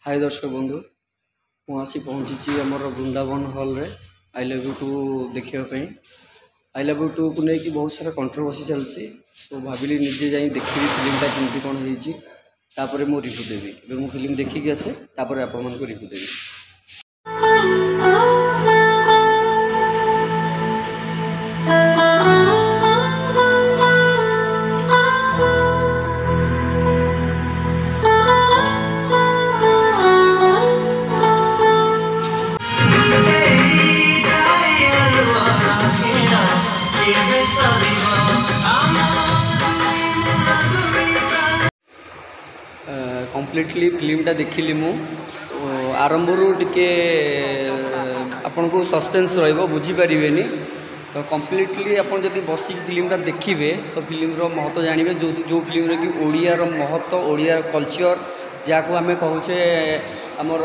हाय दर्शक बंधु मु आसी पहुँची आमर वृंदावन हॉल रे आई लव यू टू देखापी आई लव यू टू को लेकिन बहुत सारा कंट्रोवर्सी चलती तो भाविली निजे जा देखी फिल्मटा केमती कौन होपर मु रिव्यू देवी मु फिल्म देखिकी आसे आपण मान रिव्यू देवी। कम्प्लीटली फिल्मटा देखिली मु आरंभ रू टिके आपन को सस्पेंस रहिबो बुझी परिबेनी तो कम्प्लीटली आपन जदि बसिक फिल्मटा देखिबे तो फिल्म रो महत्व जानिबे जो फिल्म रे कि ओडिया रो महत्व ओडिया कल्चर जाको आमे कहूचे आमर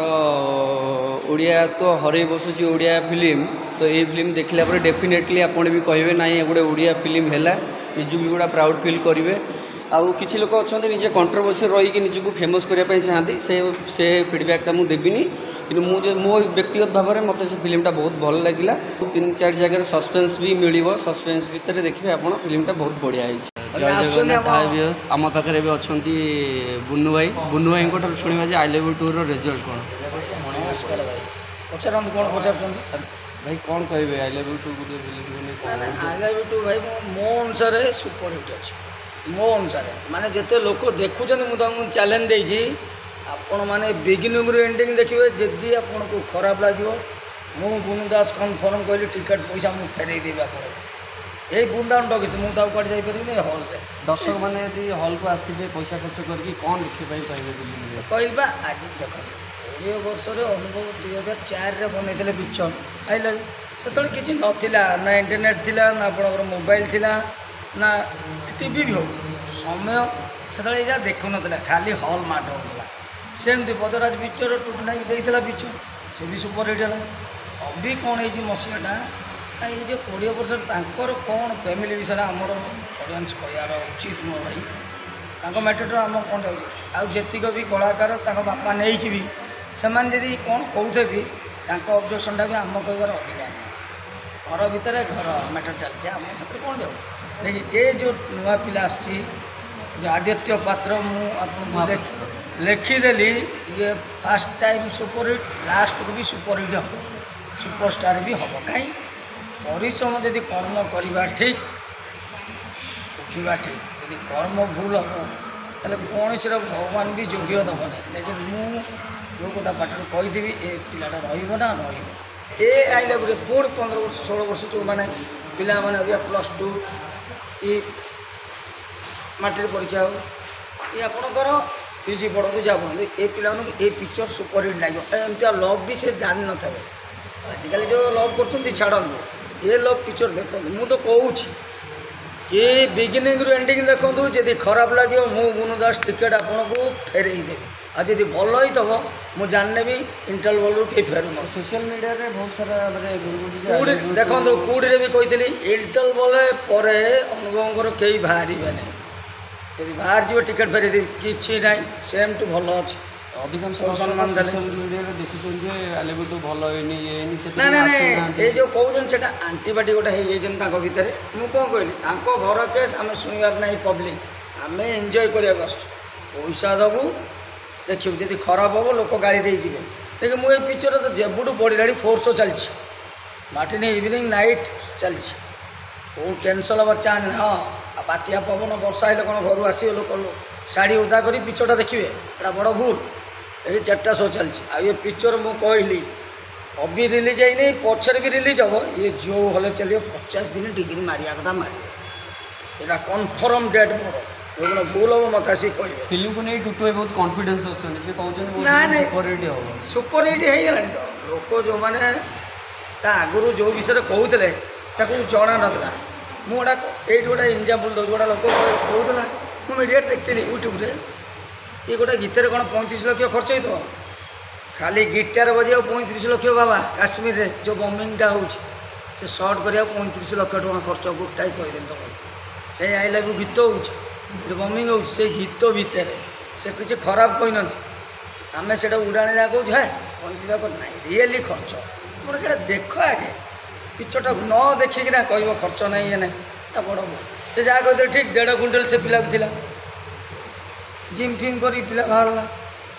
ओडिया तो हरई बसुची ओडिया फिल्म तो ये फिल्म देखला पर डेफिनेटली आपन भी कहबे नाही गोटे ओडिया फिल्म हैला निजु भी गोटा प्राउड फील करिवे आउ किसी लोक अच्छा निजे कंट्रोवर्सी रही निजक फेमस करने चाहती से फीडबैकटा मुझे देविनी कि मो व्यक्तिगत भाव में मतलब से फिल्मटा बहुत भल लगे 3-4 जगह सस्पेंस भी मिल सस्पेंस भितर देखिए आप फिल्मटा बहुत बढ़िया जय जगन्नाथ आम पाखे अच्छा बुनु भाई शुणा जे I love you too result कौन नमस्कार भाई पचार कौन पचार भाई कौन कहे I love you too I love you too भाई मो अनुसार सुपर हिट अच्छे मो अनुसार माने जिते लोक देखुं मुझे चैलेंज देती आपण मैंने बिगिनिंग रु एंडिंग देखिए जदि आपन को खराब लगे मु बुनु दास कन्फर्म कहली टिकट पैसा मुझे फेरई देवी आप यही वृंदावन डगिच मुझे कट जापरि हल दर्शक मैंने यदि हल को आसबे पैसा खर्च करके कौन देखिए पाइबे कहवा आज देख 20 वर्ष अनुभव 2004 बनई पिक्चर आई लव से किसी नाला ना इंटरनेट थी ना आप मोबाइल थी ना टीवी भी हो समय से देखु ना खाली हल माट होता सेमती बजराज पिक्चर टुटनाई देता पिक्चर से भी सुपर हिट है अभी कौन है मसीहाटा ये जो 20 वर्ष तांकर कौन फैमिली विषय आमर ऑडियंस कहर उचित नुह भाई मैटर आम कौन जाऊँ आतीक भी कलाकार बापा नहीं भी से कौन कहते भी ऑब्जेक्शनटा भी आम कहबार अधिकार नहीं घर भितर घर मैटर चलती आम साथ कौन जाऊँ लेकिन ये जो नुआ पिला जो आदित्य पात्र मुझे लिखिदेली ये फास्ट टाइम सुपरहिट लास्ट को भी सुपरहिट हम सुपरस्टार भी हम कहीं परिश्रम जदि कर्म करवा ठीक उठा ठीक यदि कर्म भूल हम तेल कौन से भगवान भी योग्य दबना लेकिन मु कथा पाठ कहीदेवी ए पिलाटा रहा ये आई लव पुणी 15 वर्ष 16 वर्ष जो मैंने पिला मैंने +2 ये मैट्रिक परीक्षा हो ये आपणकर पीजी पढ़ू जा पढ़ू ये पिला ये पिक्चर सुपर हिट लगे एमती लव भी से जान न थे आजिकल जो लव कर छाड़ू ये लव पिक्चर देखो मु तो कहूँ ये बिगिनिंग रु एंडिंग देखो जदि खराब लगे मु बुनु दास टिकेट आपन को फेरई देवी आज जब भल ही तब मुझे जानने भी इंटरवल रू कहीं फेर सोशल मीडिया रे बहुत सारा देखो कूड़े भी कही इंटरवल पर अनुभव कहीं बाहर नहीं यदि बाहर जी टिकेट फेर कि ना सेम टू भल अच्छे अधिकांश सम्मान ना ना ये जो कहते से आंटीबाटी गोटे हो भितर मुझे कौन कहली घर केस आम शुणवार ना पब्लिक आम एंजय करने पैसा दबू देखिए जब खराब हम लोक गाड़ी दे देखिए मुझे पिक्चर तो जेबुटू बढ़ला 4 शो चलती मार्टिन इवनिंग नाइट चलती कौ कैनसल हबार चांस ना हाँ बात्या पवन वर्षा हेल्ले कौन घर आस लोक शाढ़ी उदा कर पिक्चरटा देखिए एटा बड़ भूल ये 4टा शो चलती आ ये पिक्चर मुझे कहली अभी रिलीज है पचर भी रिलीज हम ये जो हल चलिए 50 दिन डिग्री मारिया कथा मार यहाँ कन्फर्म डेट मोर भूल हम मत आसी कह फिल्म को नहीं टुटू बहुत कॉन्फिडेंस अच्छे सुपर हिट हो तो लोक जो मैंने आगुरी जो विषय कहते जना ना मुझे गोटे एग्जाम्पल दूँ गोटा लोक कहला मुझे मीडिया देखी यूट्यूब ये गोटे गीतर कौन 35 लाख खर्च हो खाली गिटार बजा 35 लाख बाबा काश्मीर रे जो बम्बिंगटा हो सर्ट करा 35 लाख टका खर्च गोटाई कहदेन तुम से आई लव यू गीत हो बम्बिंग हो गीत भितर से किसी खराब कही ଆମେ ସେଇଟା ଉଡ଼ାଣି ଯା କହୁଛୁ ହେ 35 ଲାଖ ନାହିଁ ରିଏଲି ଖର୍ଚ୍ଚ ମୋର ସେଇଟା ଦେଖ ଆଗେ ପିକ୍ଚରଟାକୁ ନ ଦେଖିକିନା କହିବ ଖର୍ଚ୍ଚ ନାହିଁ ଇଏ ନାହିଁ ତା ବଡ଼ ସେ ଯାହା କହିଥିଲେ ଠିକ୍ 1.5 କୁଇଣ୍ଟାଲ ସେ ପିଲାକୁ ଥିଲା ଜିମ୍ ଫିମ୍ କରି ପିଲା ବାହାରିଲା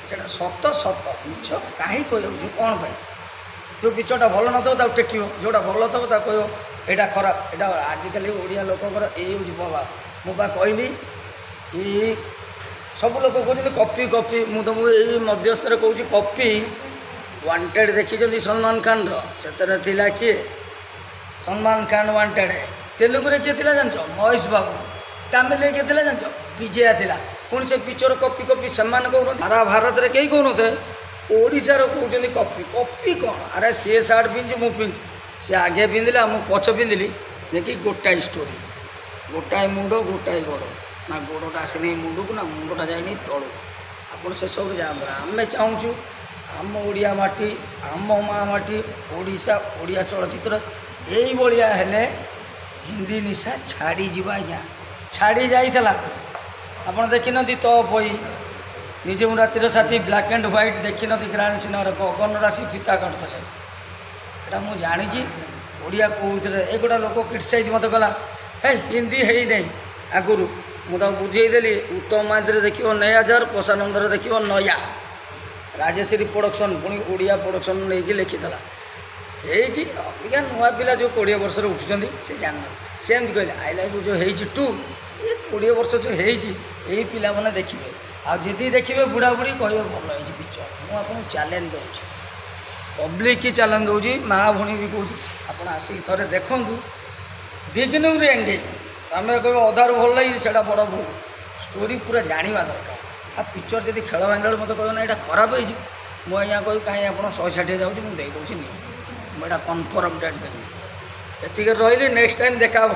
ସେଇଟା ସତ ସତ ମିଛ କାହିଁ କହିଯାଉଛି କ'ଣ ପାଇଁ ଯେଉଁ ପିକ୍ଚରଟା ଭଲ ନଥିବ ତାକୁ ଟେକିବ ଯେଉଁଟା ଭଲ ଥିବ ତାକୁ କହିବ ଏଇଟା ଖରାପ ଏଇଟା ଆଜିକାଲି ଓଡ଼ିଆ ଲୋକଙ୍କର ଏଇ ହେଉଛି ପ୍ରଭାବ ମୁଁ ବା କହିଲି ଏଇ ସବୁ ଲୋକ କହୁଛନ୍ତି କପି କପି ମୁଁ ତୁମକୁ ଏଇ ମଧ୍ୟସ୍ଥରେ କହୁଛି କପି ୱାଣ୍ଟେଡ଼ ଦେଖିଛନ୍ତି ସଲମାନ ଖାନର ସେଥିରେ ଥିଲା କିଏ ସଲମାନ ଖାନ ୱାଣ୍ଟେଡ଼ ତେଲୁଗୁରେ କିଏ ଥିଲା ଜାଣିଛ ମହେଶ ବାବୁ ତାମିଲରେ କିଏ ଥିଲା ଜାଣିଛ ବିଜୟା ଥିଲା ପୁଣି ସେ ପିକ୍ଚର କପି କପି ସେମାନେ କହୁଛନ୍ତି ସାରା ଭାରତରେ କେହି କହୁନଥିବେ ଓଡ଼ିଶାର କହୁଛନ୍ତି କପି କପି କ'ଣ ଆରେ ସିଏ ସାର୍ଟ ପିନ୍ଧି ମୁଁ ପିନ୍ଧି ସେ ଆଗେ ପିନ୍ଧିଲା ମୁଁ ପଛ ପିନ୍ଧିଲି ଦେଖି ଗୋଟାଏ ଷ୍ଟୋରି ଗୋଟାଏ ମୁଣ୍ଡ ଗୋଟାଏ ଗୋଡ଼ ନା ଗୋଡ଼ଟା ଆସିନି ମୁଣ୍ଡକୁ ନା ମୁଣ୍ଡଟା ଯାଇନି ତଳକୁ ଆପଣ ସେସବୁ ଯାଆନ୍ତୁ ଆମେ ଚାହୁଁଛୁ ଆମ ଓଡ଼ିଆ ମାଟି ଆମ ମା' ମାଟି ଓଡ଼ିଶା ଓଡ଼ିଆ ଚଳଚ୍ଚିତ୍ର ଏଇଭଳିଆ ହେଲେ ହିନ୍ଦୀ ନିଶା ଛାଡ଼ିଯିବା ଆଜ୍ଞା ଛାଡ଼ି ଯାଇଥିଲା ଆପଣ ଦେଖିନାହାନ୍ତି ତ ବହି ନିଜେ ମୁଁ ରାତିର ସାଥୀ ବ୍ଲାକ୍ ଆଣ୍ଡ ହ୍ୱାଇଟ୍ ଦେଖିନାହାନ୍ତି ଗ୍ରାଣ୍ଡ ସିନେମାରେ ଗଗନ ରାଶି ଫିତା କାଟୁଥିଲେ ଏଇଟା ମୁଁ ଜାଣିଛି ଓଡ଼ିଆ କହୁଥିଲେ ଏଗୁଡ଼ା ଲୋକ କ୍ରିଟିସାଇଜ୍ ମୋତେ କଲା ହେ ହିନ୍ଦୀ ହେଇନାହିଁ ଆଗରୁ ମୁଁ ତାକୁ ବୁଝେଇଦେଲି ଉତ୍ତମ ମହାନ୍ତିରେ ଦେଖିବ ନୟାଜର ପ୍ରସାନନ୍ଦରେ ଦେଖିବ ନୟା ରାଜେଶ୍ରୀ ପ୍ରଡକ୍ସନ୍ ପୁଣି ଓଡ଼ିଆ ପ୍ରଡକ୍ସନ୍ ନେଇକି ଲେଖିଥିଲା ହେଇଛି ଅବିକା ନୂଆ ପିଲା ଯେଉଁ 20 ବର୍ଷରେ ଉଠୁଛନ୍ତି ସେ ଜାଣିନାହାନ୍ତି ସେ ଏମିତି କହିଲେ ଆଇ ଲାଇଭ୍ ଯେଉଁ ହେଇଛି 2 ଏ 20 ବର୍ଷ ଯେଉଁ ହେଇଛି ଏଇ ପିଲାମାନେ ଦେଖିବେ ଆଉ ଯଦି ଦେଖିବେ ବୁଢ଼ାବୁଢ଼ୀ କହିବେ ଭଲ ହେଇଛି ପିକ୍ଚର ମୁଁ ଆପଣଙ୍କୁ ଚ୍ୟାଲେଞ୍ଜ ଦେଉଛି ପବ୍ଲିକ୍ କି ଚ୍ୟାଲେଞ୍ଜ ଦେଉଛି ମା ଭଉଣୀ ବି କହୁଛି ଆପଣ ଆସିକି ଥରେ ଦେଖନ୍ତୁ ବିଗିନିଂରୁ ଏଣ୍ଡିଂ ଆମେ କହିବ ଅଧାରୁ ଭଲ ଲାଗିଛି ସେଇଟା ବଡ଼ ଭୁଲ ଷ୍ଟୋରି ପୁରା ଜାଣିବା ଦରକାର ଆଉ ପିକ୍ଚର ଯଦି ଖେଳ ଭାଙ୍ଗିଲା ମୋତେ କହିବ ନା ଏଇଟା ଖରାପ ହେଇଛି ମୁଁ ଆଜ୍ଞା କହିବି କାହିଁ ଆପଣ 160 ଯାଉଛି ମୁଁ ଦେଇଦେଉଛି ନିଅ ମୁଁ ଏଇଟା କନଫର୍ମ ଡେଟ୍ ଦେବି ଏତିକି ରହିଲି ନେକ୍ସଟ ଟାଇମ୍ ଦେଖା ହେବ।